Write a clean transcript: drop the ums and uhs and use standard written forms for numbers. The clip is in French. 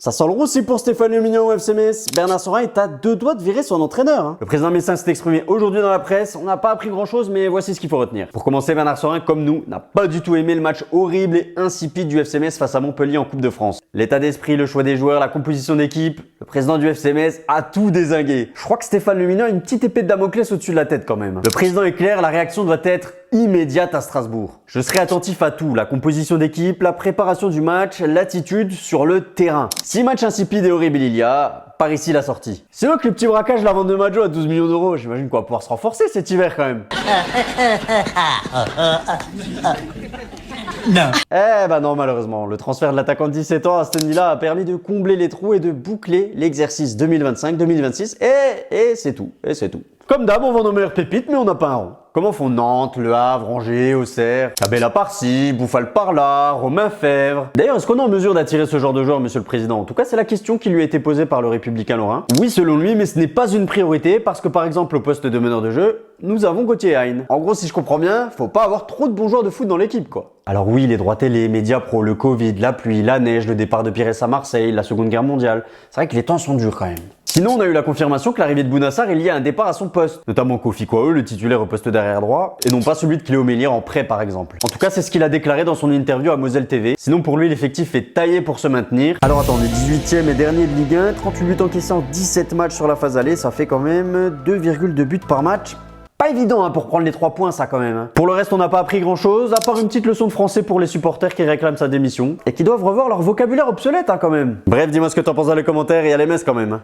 Ça sent le roussi pour Stéphane Le Mignon au FC Metz. Bernard Sorin est à 2 doigts de virer son entraîneur. Le président messin s'est exprimé aujourd'hui dans la presse. On n'a pas appris grand chose, mais voici ce qu'il faut retenir. Pour commencer, Bernard Sorin, comme nous, n'a pas du tout aimé le match horrible et insipide du FC Metz face à Montpellier en Coupe de France. L'état d'esprit, le choix des joueurs, la composition d'équipe, le président du FC Metz a tout dézingué. Je crois que Stéphane Le Mignon a une petite épée de Damoclès au-dessus de la tête quand même. Le président est clair, la réaction doit être immédiate à Strasbourg. Je serai attentif à tout, la composition d'équipe, la préparation du match, l'attitude sur le terrain. Si match insipide et horrible il y a, par ici la sortie. Sinon que le petit braquage, la vente de Majo à 12 millions d'euros, j'imagine qu'on va pouvoir se renforcer cet hiver quand même. Non. Eh bah non, malheureusement. Le transfert de l'attaquant de 17 ans à Aston Villa a permis de combler les trous et de boucler l'exercice 2025-2026. Et c'est tout. Et c'est tout. Comme d'hab, on vend nos meilleures pépites, mais on n'a pas un rond. Comment font Nantes, Le Havre, Angers, Auxerre, Cabella par-ci, Bouffal par-là, Romain Fèvre. D'ailleurs, est-ce qu'on est en mesure d'attirer ce genre de joueur, monsieur le président? En tout cas, c'est la question qui lui a été posée par le républicain lorrain. Oui, selon lui, mais ce n'est pas une priorité parce que, par exemple, au poste de meneur de jeu, nous avons Gauthier Hein. En gros, si je comprends bien, faut pas avoir trop de bons joueurs de foot dans l'équipe, quoi. Alors oui, les droits télé, médias pro, le Covid, la pluie, la neige, le départ de Pires à Marseille, la Seconde Guerre mondiale. C'est vrai que les temps sont durs quand même. Sinon, on a eu la confirmation que l'arrivée de Bounassar est liée à un départ à son poste, notamment Kofi Kouaou, le titulaire au poste d'arrière droit, et non pas celui de Cléo Mélière en prêt par exemple. En tout cas, c'est ce qu'il a déclaré dans son interview à Moselle TV. Sinon, pour lui, l'effectif est taillé pour se maintenir. Alors attendez, 18e et dernier de Ligue 1, 38 buts encaissés en 17 matchs sur la phase allée, ça fait quand même 2,2 buts par match. Pas évident pour prendre les 3 points ça quand même. Pour le reste, on n'a pas appris grand chose, à part une petite leçon de français pour les supporters qui réclament sa démission et qui doivent revoir leur vocabulaire obsolète quand même. Bref, dis-moi ce que t'en penses dans les commentaires et à l'MS quand même.